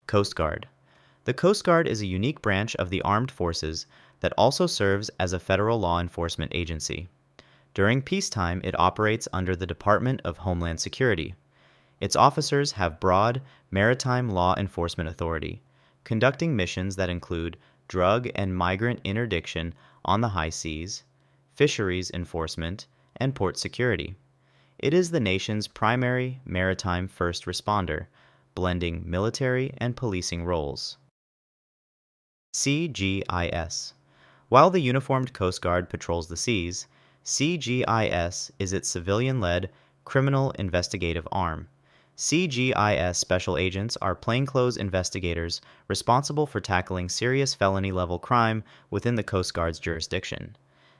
Coast Guard. The Coast Guard is a unique branch of the armed forces that also serves as a federal law enforcement agency. During peacetime, it operates under the Department of Homeland Security. Its officers have broad maritime law enforcement authority, conducting missions that include drug and migrant interdiction on the high seas, fisheries enforcement, and port security. It is the nation's primary maritime first responder, blending military and policing roles. CGIS. While the uniformed Coast Guard patrols the seas, CGIS is its civilian-led criminal investigative arm. CGIS special agents are plainclothes investigators responsible for tackling serious felony-level crime within the Coast Guard's jurisdiction.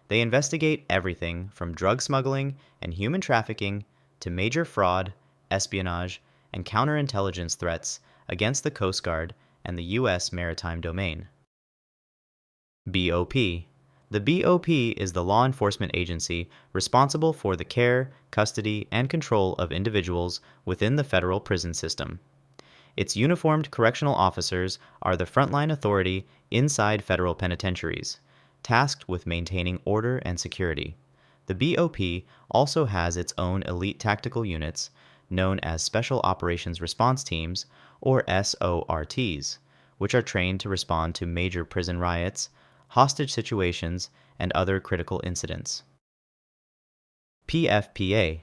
They investigate everything from drug smuggling and human trafficking to major fraud, espionage, and counterintelligence threats against the Coast Guard and the U.S. maritime domain. BOP. The BOP is the law enforcement agency responsible for the care, custody, and control of individuals within the federal prison system. Its uniformed correctional officers are the frontline authority inside federal penitentiaries, tasked with maintaining order and security. The BOP also has its own elite tactical units, known as Special Operations Response Teams, or SORTs, which are trained to respond to major prison riots, hostage situations, and other critical incidents. PFPA.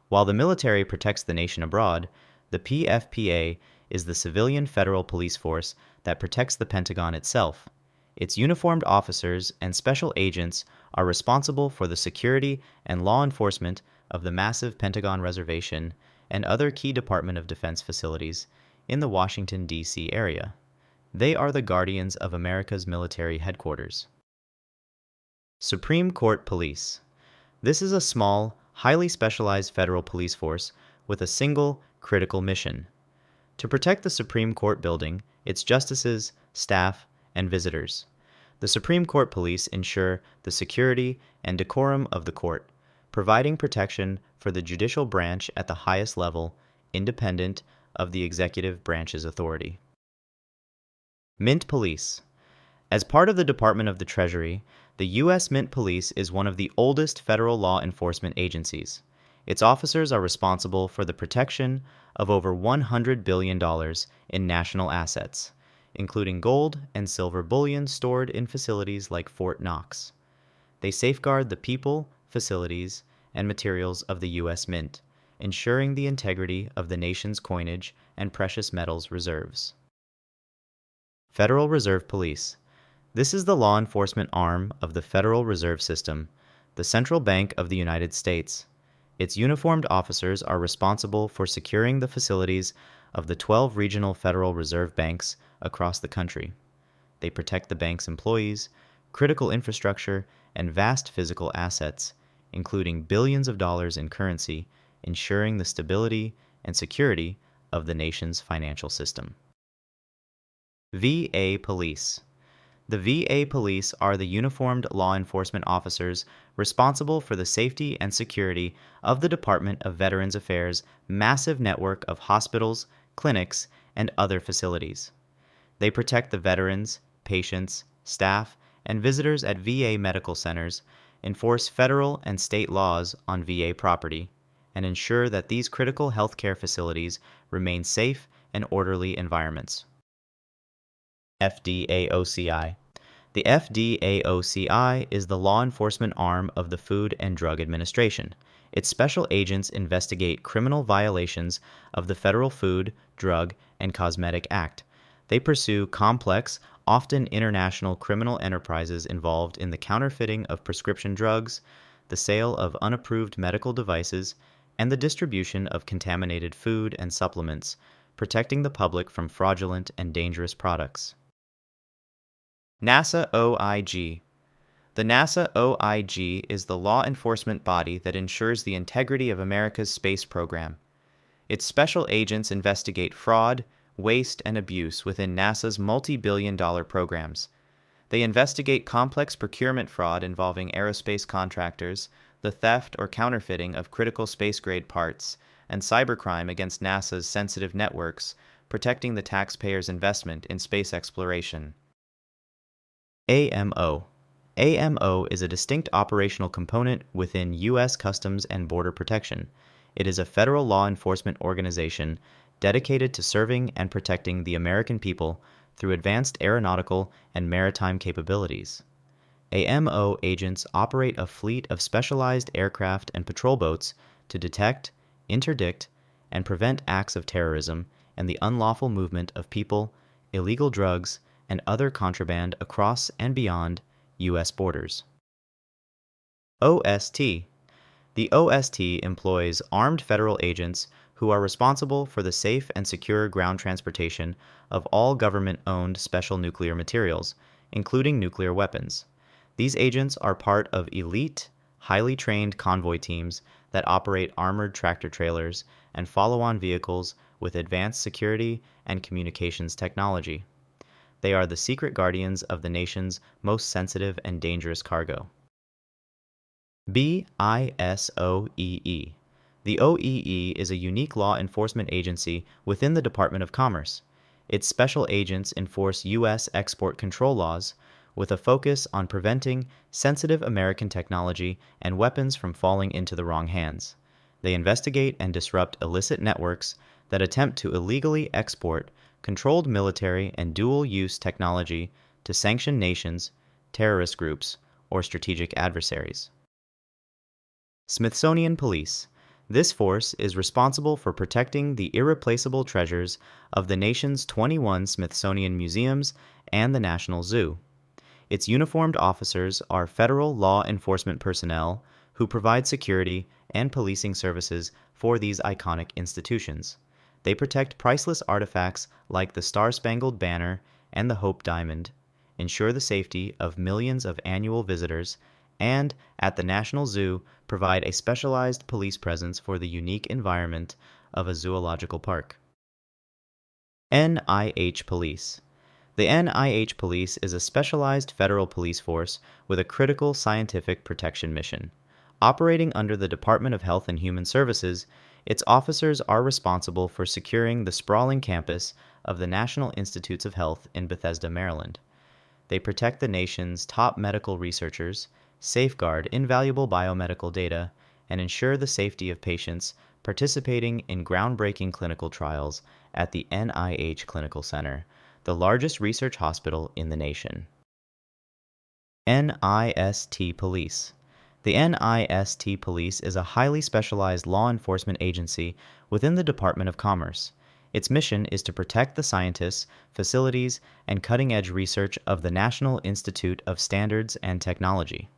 While the military protects the nation abroad, the PFPA is the civilian federal police force that protects the Pentagon itself. Its uniformed officers and special agents are responsible for the security and law enforcement of the massive Pentagon reservation and other key Department of Defense facilities in the Washington, D.C. area. They are the guardians of America's military headquarters. Supreme Court Police. This is a small, highly specialized federal police force with a single, critical mission: to protect the Supreme Court building, its justices, staff, and visitors. The Supreme Court Police ensure the security and decorum of the court, providing protection for the judicial branch at the highest level, independent of the executive branch's authority. Mint Police. As part of the Department of the Treasury, the U.S. Mint Police is one of the oldest federal law enforcement agencies. Its officers are responsible for the protection of over $100 billion in national assets, including gold and silver bullion stored in facilities like Fort Knox. They safeguard the people, facilities, and materials of the U.S. Mint, ensuring the integrity of the nation's coinage and precious metals reserves. Federal Reserve Police. This is the law enforcement arm of the Federal Reserve System, the central bank of the United States. Its uniformed officers are responsible for securing the facilities of the 12 regional Federal Reserve banks across the country. They protect the bank's employees, critical infrastructure, and vast physical assets, including billions of dollars in currency, ensuring the stability and security of the nation's financial system. VA Police. The VA Police are the uniformed law enforcement officers responsible for the safety and security of the Department of Veterans Affairs' massive network of hospitals, clinics, and other facilities. They protect the veterans, patients, staff, and visitors at VA medical centers, enforce federal and state laws on VA property, and ensure that these critical healthcare facilities remain safe and orderly environments. FDA-OCI. The FDA-OCI is the law enforcement arm of the Food and Drug Administration. Its special agents investigate criminal violations of the Federal Food, Drug, and Cosmetic Act. They pursue complex, often international criminal enterprises involved in the counterfeiting of prescription drugs, the sale of unapproved medical devices, and the distribution of contaminated food and supplements, protecting the public from fraudulent and dangerous products. NASA OIG. The NASA OIG is the law enforcement body that ensures the integrity of America's space program. Its special agents investigate fraud, waste, and abuse within NASA's multi-billion-dollar programs. They investigate complex procurement fraud involving aerospace contractors, the theft or counterfeiting of critical space-grade parts, and cybercrime against NASA's sensitive networks, protecting the taxpayer's investment in space exploration. AMO. AMO is a distinct operational component within U.S. Customs and Border Protection. It is a federal law enforcement organization dedicated to serving and protecting the American people through advanced aeronautical and maritime capabilities. AMO agents operate a fleet of specialized aircraft and patrol boats to detect, interdict, and prevent acts of terrorism and the unlawful movement of people, illegal drugs, and other contraband across and beyond U.S. borders. OST. The OST employs armed federal agents who are responsible for the safe and secure ground transportation of all government-owned special nuclear materials, including nuclear weapons. These agents are part of elite, highly trained convoy teams that operate armored tractor-trailers and follow-on vehicles with advanced security and communications technology. They are the secret guardians of the nation's most sensitive and dangerous cargo. BIO-OEE. The OEE is a unique law enforcement agency within the Department of Commerce. Its special agents enforce U.S. export control laws with a focus on preventing sensitive American technology and weapons from falling into the wrong hands. They investigate and disrupt illicit networks that attempt to illegally export controlled military and dual-use technology to sanctioned nations, terrorist groups, or strategic adversaries. Smithsonian Police. This force is responsible for protecting the irreplaceable treasures of the nation's 21 Smithsonian museums and the National Zoo. Its uniformed officers are federal law enforcement personnel who provide security and policing services for these iconic institutions. They protect priceless artifacts like the Star-Spangled Banner and the Hope Diamond, ensure the safety of millions of annual visitors, and, at the National Zoo, provide a specialized police presence for the unique environment of a zoological park. NIH Police. The NIH Police is a specialized federal police force with a critical scientific protection mission. Operating under the Department of Health and Human Services, its officers are responsible for securing the sprawling campus of the National Institutes of Health in Bethesda, Maryland. They protect the nation's top medical researchers, safeguard invaluable biomedical data, and ensure the safety of patients participating in groundbreaking clinical trials at the NIH Clinical Center, the largest research hospital in the nation. NIST Police. The NIST Police is a highly specialized law enforcement agency within the Department of Commerce. Its mission is to protect the scientists, facilities, and cutting-edge research of the National Institute of Standards and Technology.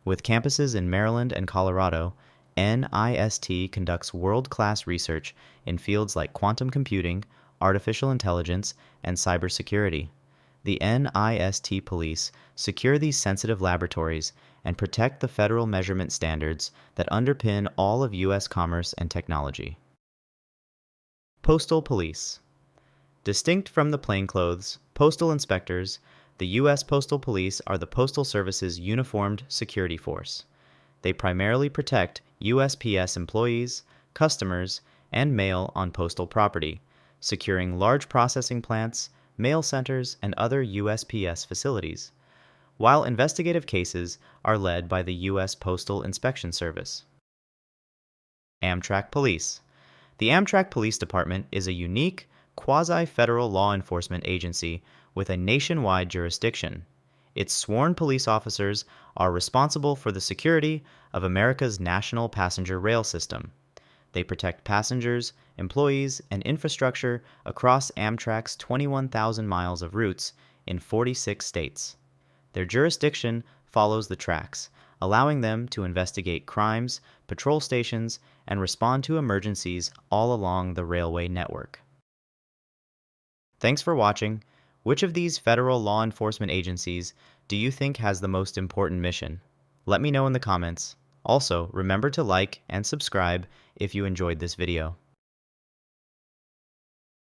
With campuses in Maryland and Colorado, NIST conducts world-class research in fields like quantum computing, artificial intelligence, and cybersecurity. The NIST Police secure these sensitive laboratories and protect the federal measurement standards that underpin all of U.S. commerce and technology. Postal Police. Distinct from the plainclothes, postal inspectors, the U.S. Postal Police are the Postal Service's uniformed security force. They primarily protect USPS employees, customers, and mail on postal property, securing large processing plants, mail centers, and other USPS facilities, while investigative cases are led by the U.S. Postal Inspection Service. Amtrak Police. The Amtrak Police Department is a unique, quasi-federal law enforcement agency with a nationwide jurisdiction. Its sworn police officers are responsible for the security of America's national passenger rail system. They protect passengers, employees, and infrastructure across Amtrak's 21,000 miles of routes in 46 states. Their jurisdiction follows the tracks, allowing them to investigate crimes, patrol stations, and respond to emergencies all along the railway network. Thanks for watching. Which of these federal law enforcement agencies do you think has the most important mission? Let me know in the comments. Also, remember to like and subscribe if you enjoyed this video.